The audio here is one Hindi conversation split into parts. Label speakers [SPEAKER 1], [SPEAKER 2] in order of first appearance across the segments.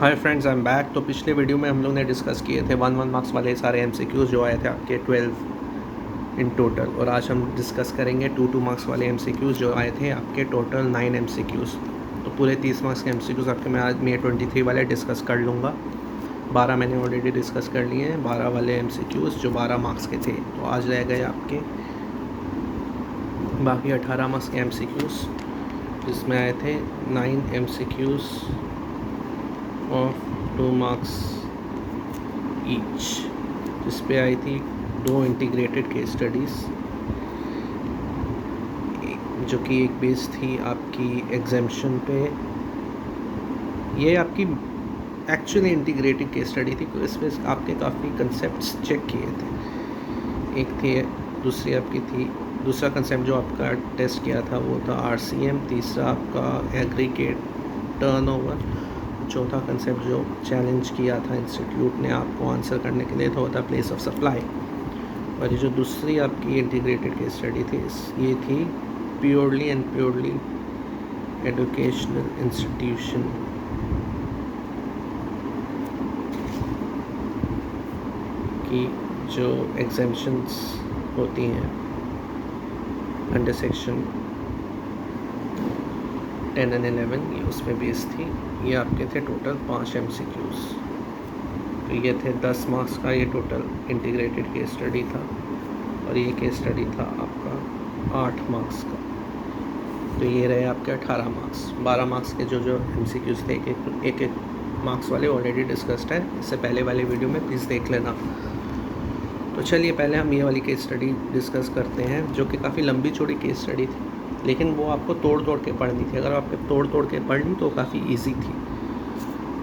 [SPEAKER 1] Hi friends, I am back. तो पिछले वीडियो में हम लोग ने डिस्कस किए थे 1 मार्क्स वाले सारे एमसीक्यूज़ जो आए थे आपके 12 इन टोटल, और आज हम डिस्कस करेंगे 2 मार्क्स वाले एमसीक्यूज़ जो आए थे आपके टोटल 9 एमसीक्यूज़। तो पूरे 30 मार्क्स के एमसीक्यूज़ आपके मैं आज May 23 वाले डिस्कस कर लूँगा। 12 मैंने ऑलरेडी डिस्कस कर लिए हैं, 12 वाले एमसीक्यूज़ जो 12 मार्क्स के थे। तो आज रह गए आपके बाकी 18 मार्क्स के एमसीक्यूज़, जिसमें आए थे 9 एमसीक्यूज़ ऑफ 2 मार्क्स ईच, जिस पे आई थी 2 इंटीग्रेटेड केस स्टडीज़, जो कि एक बेस थी आपकी एग्जाम्शन पे। ये आपकी एक्चुअली इंटीग्रेटेड केस स्टडी थी, तो इसमें आपके काफ़ी कंसेप्ट्स चेक किए थे। एक थी, दूसरी आपकी थी, दूसरा कंसेप्ट जो आपका टेस्ट किया था वो था आरसीएम, तीसरा आपका एग्रीगेट टर्नओवर, चौथा कंसेप्ट जो चैलेंज किया था इंस्टीट्यूट ने आपको आंसर करने के लिए था वो था प्लेस ऑफ सप्लाई। और ये जो दूसरी आपकी इंटीग्रेटेड केस स्टडी थी ये थी purely and purely educational institution की जो एग्जाम्शंस होती हैं अंडर सेक्शन 10 एंड 11, ये उसमें बेस थी। ये आपके थे टोटल 5 एमसीक्यूज़। तो ये थे 10 मार्क्स का ये टोटल इंटीग्रेटेड केस स्टडी था, और ये केस स्टडी था आपका 8 मार्क्स का। तो ये रहे आपके 18 मार्क्स। 12 मार्क्स के जो एमसीक्यूज़ थे एक मार्क्स वाले ऑलरेडी डिस्कस्ड है, इससे पहले वाले वीडियो में प्लीज़ देख लेना। तो चलिए पहले हम ये वाली केस स्टडी डिस्कस करते हैं, जो कि काफ़ी लंबी चौड़ी केस स्टडी थी, लेकिन वो आपको तोड़ तोड़ के पढ़नी थी। अगर आपने तोड़ के पढ़ ली तो काफ़ी इजी थी।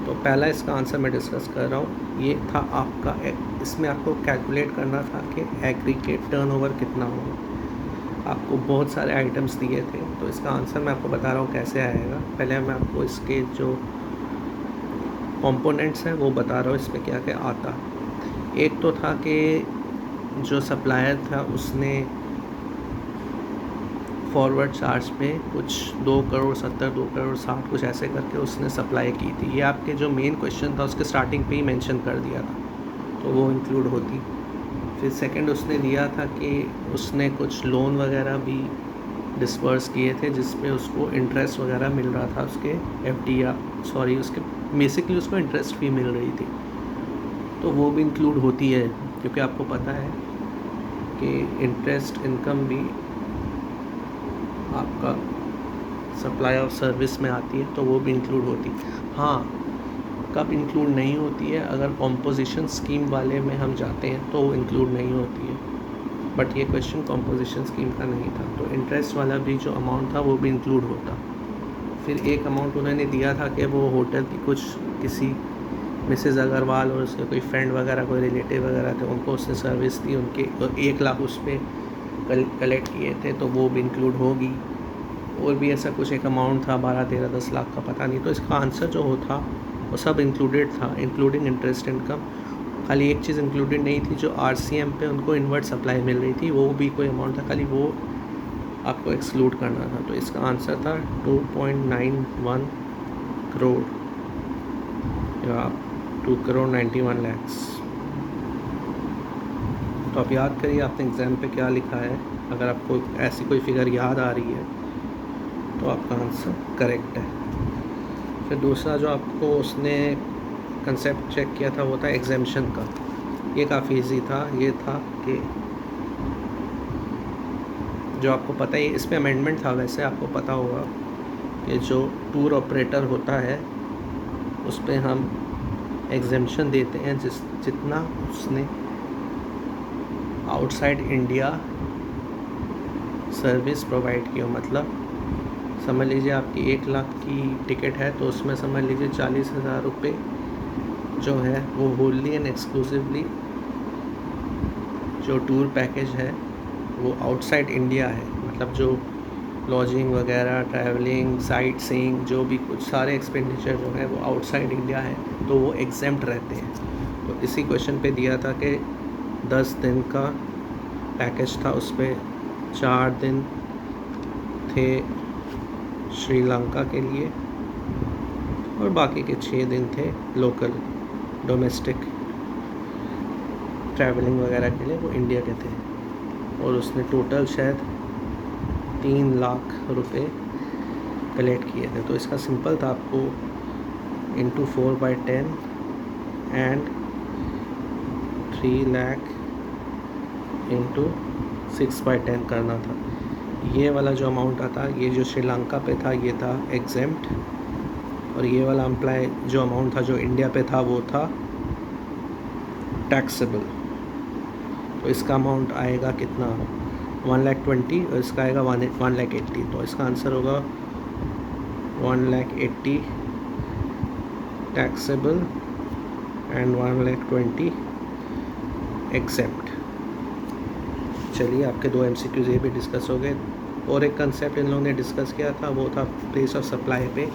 [SPEAKER 1] तो पहला इसका आंसर मैं डिस्कस कर रहा हूँ, ये था आपका, इसमें आपको कैलकुलेट करना था कि एग्रीगेट टर्नओवर कितना होगा। आपको बहुत सारे आइटम्स दिए थे, तो इसका आंसर मैं आपको बता रहा हूँ कैसे आएगा। पहले मैं आपको इसके जो कंपोनेंट्स हैं वो बता रहा हूँ, इसमें क्या क्या आता। एक तो था कि जो सप्लायर था उसने फॉरवर्ड चार्ज पे कुछ 2 करोड़ 70, 2 करोड़ 60 कुछ ऐसे करके उसने सप्लाई की थी। ये आपके जो मेन क्वेश्चन था उसके स्टार्टिंग पे ही मेंशन कर दिया था, तो वो इंक्लूड होती। फिर सेकंड उसने दिया था कि उसने कुछ लोन वगैरह भी डिस्पर्स किए थे, जिस पे उसको इंटरेस्ट वगैरह मिल रहा था, उसके एफडी या सॉरी उसके बेसिकली उसको इंटरेस्ट भी मिल रही थी, तो वो भी इंक्लूड होती है, क्योंकि आपको पता है कि इंटरेस्ट इनकम भी आपका सप्लाई ऑफ सर्विस में आती है, तो वो भी इंक्लूड होती। हाँ, कब इंक्लूड नहीं होती है, अगर कॉम्पोजिशन स्कीम वाले में हम जाते हैं तो वो इंक्लूड नहीं होती है, बट ये क्वेश्चन कॉम्पोजिशन स्कीम का नहीं था, तो इंटरेस्ट वाला भी जो अमाउंट था वो भी इंक्लूड होता। फिर एक अमाउंट उन्होंने दिया था कि वो होटल की कुछ किसी मिसेज़ अग्रवाल और उसके कोई फ्रेंड वगैरह, कोई रिलेटिव वगैरह थे, उनको उसने सर्विस दी, उनके 1 लाख उस पर कलेक्ट किए थे, तो वो भी इंक्लूड होगी। और भी ऐसा कुछ एक अमाउंट था 12, 13, 10 लाख का, पता नहीं। तो इसका आंसर जो था वो सब इंक्लूडेड था, इंक्लूडिंग इंटरेस्ट इनकम। खाली एक चीज़ इंक्लूडेड नहीं थी, जो आरसीएम पे उनको इन्वर्ट सप्लाई मिल रही थी, वो भी कोई अमाउंट था, खाली वो आपको एक्सक्लूड करना था। तो इसका आंसर था 2.91 करोड़ या 2 करोड़ 91 लैक्स। तो आप याद करिए आपने एग्ज़ाम पे क्या लिखा है। अगर आपको ऐसी कोई फिगर याद आ रही है तो आपका आंसर करेक्ट है। फिर दूसरा जो आपको उसने कंसेप्ट चेक किया था वो था एग्जाम्शन का। ये काफ़ी इजी था। ये था कि जो आपको पता है, इस पर अमेंडमेंट था, वैसे आपको पता होगा कि जो टूर ऑपरेटर होता है उस पर हम एग्जाम्शन देते हैं जितना उसने आउटसाइड इंडिया सर्विस प्रोवाइड की हो। मतलब समझ लीजिए आपकी 1 लाख की टिकट है, तो उसमें समझ लीजिए 40,000 रुपये जो है वो होलली एंड एक्सक्लूसिवली जो टूर पैकेज है वो आउटसाइड इंडिया है। मतलब जो लॉजिंग वगैरह, ट्रैवलिंग, साइट सीइंग, जो भी कुछ सारे एक्सपेंडिचर जो है वो आउटसाइड इंडिया है, तो वो एग्जेम्प्ट रहते हैं। तो इसी क्वेश्चन पे दिया था कि 10 दिन का पैकेज था, उस पर 4 दिन थे श्रीलंका के लिए और बाकी के 6 दिन थे लोकल डोमेस्टिक ट्रैवलिंग वगैरह के लिए, वो इंडिया के थे। और उसने टोटल शायद 3 लाख रुपए कलेक्ट किए थे। तो इसका सिंपल था, आपको इंटू 4/10 एंड 3 लाख इंटू 6/10 करना था। ये वाला जो अमाउंट आता, ये जो श्रीलंका पे था ये था एग्जेम्प्ट, और ये वाला अम्प्लाई जो अमाउंट था जो इंडिया पे था वो था टैक्सेबल। तो इसका अमाउंट आएगा कितना, 1,20,000, और इसका आएगा 1,80,000। तो इसका आंसर होगा 1,80,000 टैक्सेबल एंड 1,20,000 एग्जेम्प्ट। चलिए, आपके 2 MCQs ये भी डिस्कस हो गए। और एक कंसेप्ट इन लोगों ने डिस्कस किया था, वो था प्लेस ऑफ सप्लाई पे।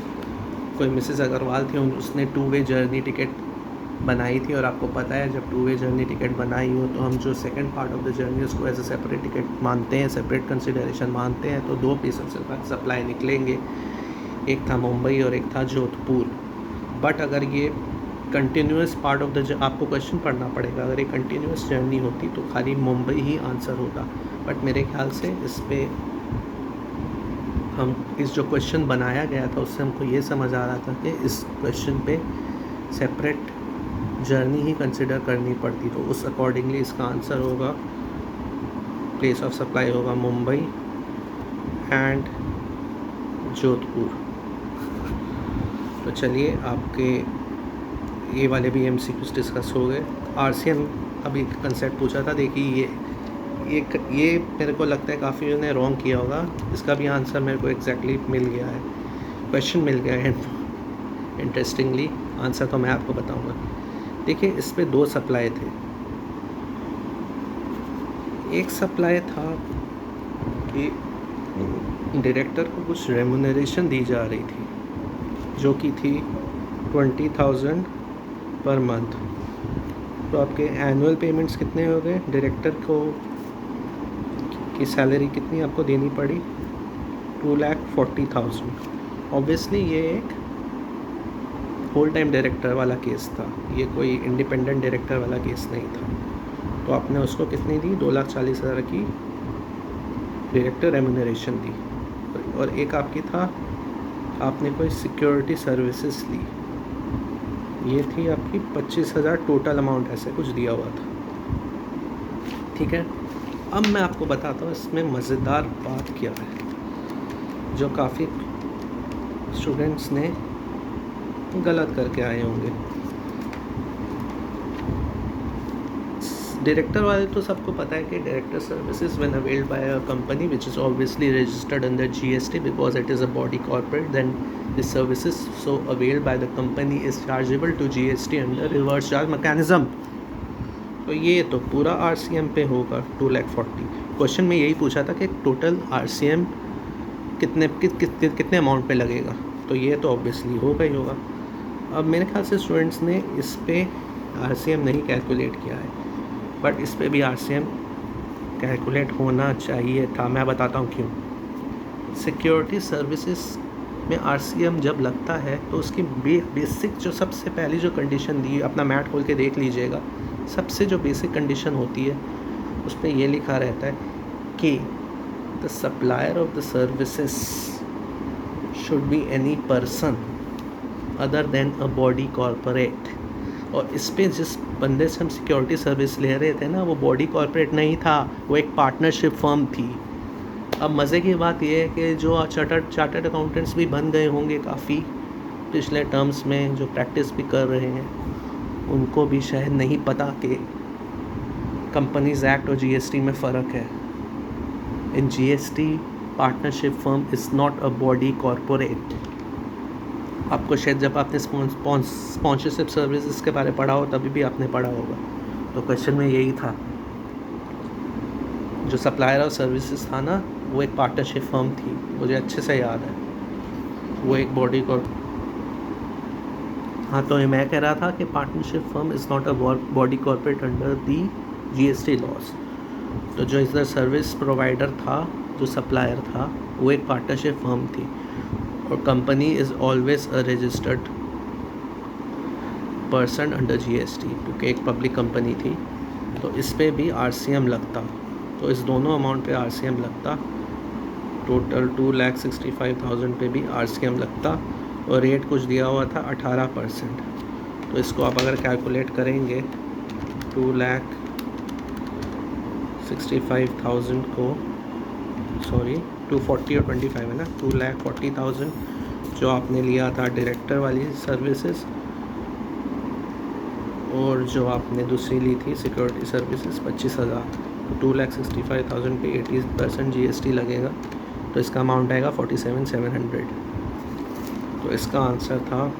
[SPEAKER 1] कोई मिसेस अग्रवाल थी, उसने 2 वे जर्नी टिकट बनाई थी, और आपको पता है जब 2 वे जर्नी टिकट बनाई हो तो हम जो second part of the journey उसको एज ए सेपरेट टिकट मानते हैं, सेपरेट कंसिडरेशन मानते हैं। तो 2 प्लेस ऑफ सप्लाई निकलेंगे, एक था मुंबई और एक था जोधपुर। बट अगर ये कंटिन्यूस पार्ट ऑफ द, आपको क्वेश्चन पढ़ना पड़ेगा, अगर ये कंटिन्यूस जर्नी होती तो खाली मुंबई ही आंसर होता। बट मेरे ख्याल से इस पे हम इस जो क्वेश्चन बनाया गया था उससे हमको ये समझ आ रहा था कि इस क्वेश्चन पे सेपरेट जर्नी ही कंसिडर करनी पड़ती। तो उस अकॉर्डिंगली इसका आंसर होगा, प्लेस ऑफ सप्लाई होगा मुंबई एंड जोधपुर। तो चलिए, आपके ये वाले भी MCQs डिस्कस हो गए। RCM अभी कंसेप्ट पूछा था, देखिए ये मेरे को लगता है काफ़ी उन्होंने रॉन्ग किया होगा। इसका भी आंसर मेरे को एग्जैक्टली मिल गया है, क्वेश्चन मिल गया है इंटरेस्टिंगली। आंसर तो मैं आपको बताऊंगा। देखिए, इस पे 2 सप्लाई थे। एक सप्लाई था कि डायरेक्टर को कुछ रेम्यूनरेशन दी जा रही थी, जो कि थी 20,000 पर मंथ। तो आपके एनुअल पेमेंट्स कितने हो गए, डायरेक्टर को की सैलरी कितनी आपको देनी पड़ी, 2,40,000। ऑब्वियसली ये एक होल टाइम डायरेक्टर वाला केस था, ये कोई इंडिपेंडेंट डायरेक्टर वाला केस नहीं था। तो आपने उसको कितनी दी, 2,40,000 की डायरेक्टर रेम्यूनरेशन दी। और एक आपकी था, आपने कोई सिक्योरिटी सर्विसेज ली, ये थी आपकी 25,000 टोटल अमाउंट, ऐसे कुछ दिया हुआ था। ठीक है, अब मैं आपको बताता हूँ इसमें मज़ेदार बात क्या है, जो काफ़ी स्टूडेंट्स ने गलत करके आए होंगे। डायरेक्टर वाले तो सबको पता है कि director services when availed by a company which is obviously registered under GST because it is a body corporate, then the services so availed by the company is chargeable to GST under reverse charge mechanism. तो ये तो पूरा RCM पे होगा 2,40,000। क्वेश्चन में यही पूछा था कि टोटल RCM कितने अमाउंट पे लगेगा, तो ये तो ऑब्वियसली होगा ही होगा। अब मेरे ख्याल से स्टूडेंट्स ने इस पे RCM नहीं कैलकुलेट किया है, बट इस पे भी RCM कैलकुलेट होना चाहिए था। मैं बताता हूँ क्यों। सिक्योरिटी सर्विसेज में RCM जब लगता है तो उसकी बेसिक जो सबसे पहली जो कंडीशन दी, अपना मैट खोल के देख लीजिएगा, सबसे जो बेसिक कंडीशन होती है उस पर यह लिखा रहता है कि the supplier of the services should be any person other than a body corporate. और इस पे जिस बंदे से हम सिक्योरिटी सर्विस ले रहे थे ना, वो बॉडी कॉर्पोरेट नहीं था, वो एक पार्टनरशिप फर्म थी। अब मज़े की बात यह है कि जो चार्टर्ड अकाउंटेंट्स भी बन गए होंगे काफ़ी पिछले टर्म्स में, जो प्रैक्टिस भी कर रहे हैं, उनको भी शायद नहीं पता कि कंपनीज एक्ट और GST में फ़र्क है। इन GST partnership firm is not a body corporate. आपको शायद जब आपने स्पॉन्सरशिप सर्विसेज के बारे में पढ़ा हो तभी भी आपने पढ़ा होगा। तो क्वेश्चन में यही था, जो सप्लायर ऑफ सर्विसेज था ना, वो एक पार्टनरशिप फर्म थी, मुझे अच्छे से याद है, वो एक बॉडी कॉर्पोरेट। हाँ, तो मैं कह रहा था कि partnership firm is not a body corporate under the GST laws. तो जो इधर सर्विस प्रोवाइडर था, जो सप्लायर था, वो एक पार्टनरशिप फर्म थी, और company is always a registered percent under GST, क्योंकि एक पब्लिक कंपनी थी तो इस पे भी RCM लगता, तो इस दोनों अमाउंट पे RCM लगता। टोटल 2,65,000 पे भी RCM लगता और रेट कुछ दिया हुआ था 18%। तो इसको आप अगर कैलकुलेट करेंगे 2,65,000 को, सॉरी 240 और 25 है ना, 2,40,000 जो आपने लिया था डायरेक्टर वाली सर्विसेज, और जो आपने दूसरी ली थी सिक्योरिटी सर्विसेज 25,000, तो 2,65,000 पे 80% GST लगेगा, तो इसका अमाउंट आएगा 47,700। तो इसका आंसर था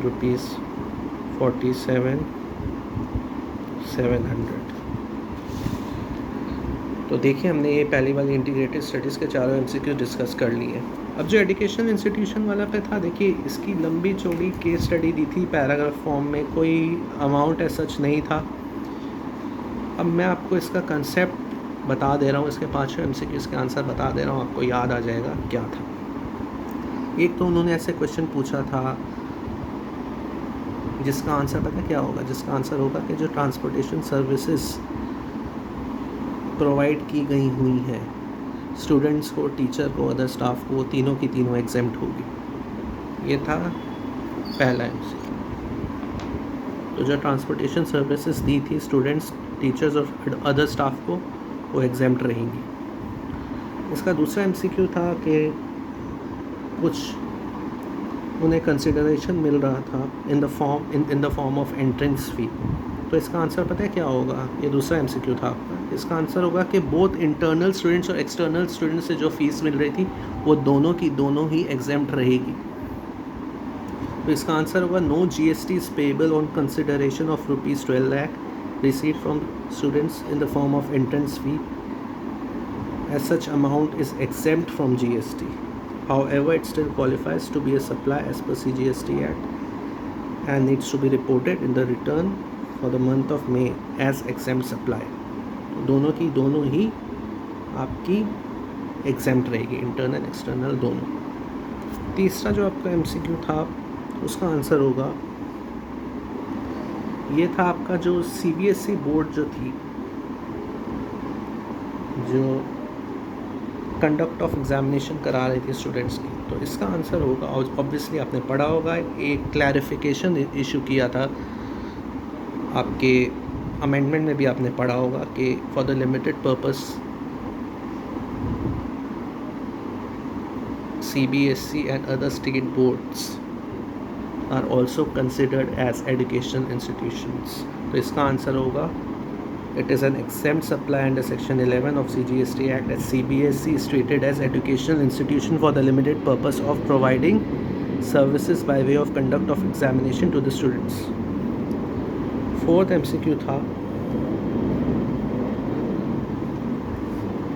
[SPEAKER 1] ₹47,700। तो देखिए हमने ये पहली वाली इंटीग्रेटेड स्टडीज़ के चारों MCQ डिस्कस कर लिए। अब जो एजुकेशन इंस्टीट्यूशन वाला पे था, देखिए इसकी लंबी चौड़ी केस स्टडी दी थी पैराग्राफ फॉर्म में, कोई अमाउंट ऐसा सच नहीं था। अब मैं आपको इसका कंसेप्ट बता दे रहा हूँ, इसके 5 MCQ के आंसर बता दे रहा हूँ, आपको याद आ जाएगा क्या था। एक तो उन्होंने ऐसे क्वेश्चन पूछा था जिसका आंसर पता क्या होगा, जिसका आंसर होगा कि जो ट्रांसपोर्टेशन सर्विसेज प्रोवाइड की गई हुई हैं स्टूडेंट्स को, टीचर को, अदर स्टाफ को, तीनों की तीनों एग्जेम्प्ट होगी। ये था पहला MCQ। तो जो ट्रांसपोर्टेशन सर्विसेज दी थी स्टूडेंट्स, टीचर्स और अदर स्टाफ को, वो एग्जेम्प्ट रहेंगी। इसका दूसरा MCQ था कि कुछ उन्हें कंसिडरेशन मिल रहा था in the form of entrance fee. तो इसका आंसर पता है क्या होगा, ये दूसरा MCQ था आपका। इसका आंसर होगा कि बोथ इंटरनल स्टूडेंट्स और एक्सटर्नल स्टूडेंट्स से जो फीस मिल रही थी वो दोनों की दोनों ही एग्जेम्प्ट रहेगी। तो इसका आंसर होगा no GST is payable on consideration of ₹12 lakh received from students in the form of entrance fee, as such amount is exempt from GST. However, it still qualifies to be a supply as per CGST Act and needs to be reported in the return for the month of May as exempt supply. तो दोनों की दोनों ही आपकी exempt रहेगी, इंटरनल एक्सटर्नल दोनों। तीसरा जो आपका MCQ था उसका आंसर होगा, ये था आपका जो CBSE बोर्ड जो थी, जो कंडक्ट ऑफ एग्जामिनेशन करा रही थी स्टूडेंट्स की, तो इसका आंसर होगा, और ऑब्वियसली आपने पढ़ा होगा, एक क्लैरिफिकेशन इशू किया था आपके अमेंडमेंट में भी आपने पढ़ा होगा कि for the limited purpose CBSE and other state boards are also considered as education institutions. तो इसका आंसर होगा it is an exempt supply under section 11 of CGST Act as CBSE is treated as educational institution for the limited purpose of providing services by way of conduct of examination to the students. Fourth MCQ था,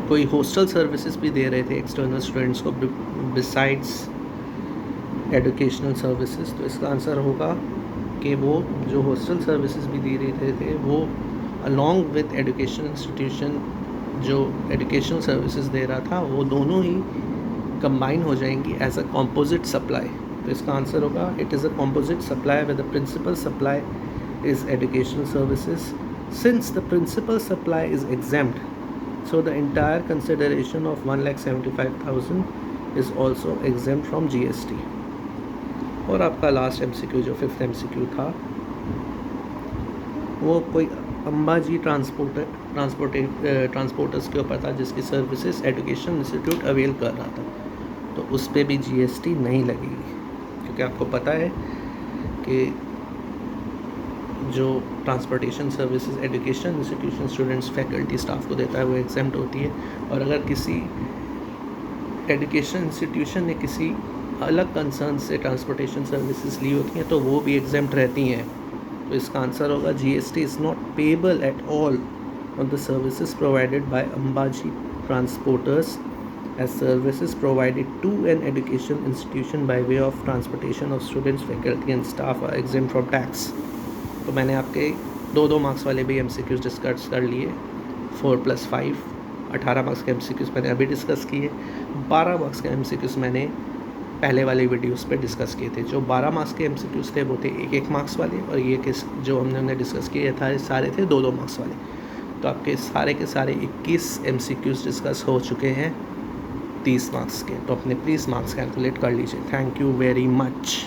[SPEAKER 1] कोई हॉस्टल सर्विसेज भी दे रहे थे एक्सटर्नल स्टूडेंट्स को बिसाइड्स एजुकेशनल सर्विसेज। तो इसका आंसर होगा कि वो जो हॉस्टल सर्विसेज भी दे रहे थे वो अलॉन्ग विथ एजुकेशन इंस्टीट्यूशन जो एजुकेशनल सर्विसेज दे रहा था वो दोनों ही कंबाइन हो जाएंगी एज अ कॉम्पोजिट सप्लाई। तो इसका आंसर होगा it is a composite supply with the principal supply is educational services. Since the principal supply is exempt, so the entire consideration of 1,75,000 is also exempt from GST। और आपका लास्ट MCQ जो 5th MCQ था वो कोई अंबाजी ट्रांसपोर्टर्स के ऊपर था जिसकी सर्विसेज एजुकेशन इंस्टीट्यूट अवेल कर रहा था, तो उस पर भी GST नहीं लगेगी, क्योंकि आपको पता है कि जो transportation services education institution students faculty staff को देता है वो एग्जेम्प्ट होती है, और अगर किसी एजुकेशन इंस्टीट्यूशन ने किसी अलग कंसर्न से ट्रांसपोर्टेशन सर्विसेज ली होती हैं तो वो भी एग्जेम्प्ट रहती हैं। तो इसका आंसर होगा GST is not payable at all on the services provided by Ambaji transporters as services provided to an education institution by way of transportation of students faculty and staff are exempt from tax. तो मैंने आपके 2-2 मार्क्स वाले भी MCQs डिस्कस कर लिए, 4+5 18 मार्क्स के MCQs मैंने अभी डिस्कस किए, 12 मार्क्स के MCQs मैंने
[SPEAKER 2] पहले वाले वीडियोस पे डिस्कस किए थे। जो 12 मार्क्स के एमसीक्यूज़ थे वो थे 1-1 मार्क्स वाले, और ये जो हमने डिस्कस किए था सारे थे 2-2 मार्क्स वाले। तो आपके सारे के सारे 21 एमसीक्यूज़ डिस्कस हो चुके हैं 30 मार्क्स के। तो अपने प्लीज़ मार्क्स कैलकुलेट कर लीजिए। Thank you very much.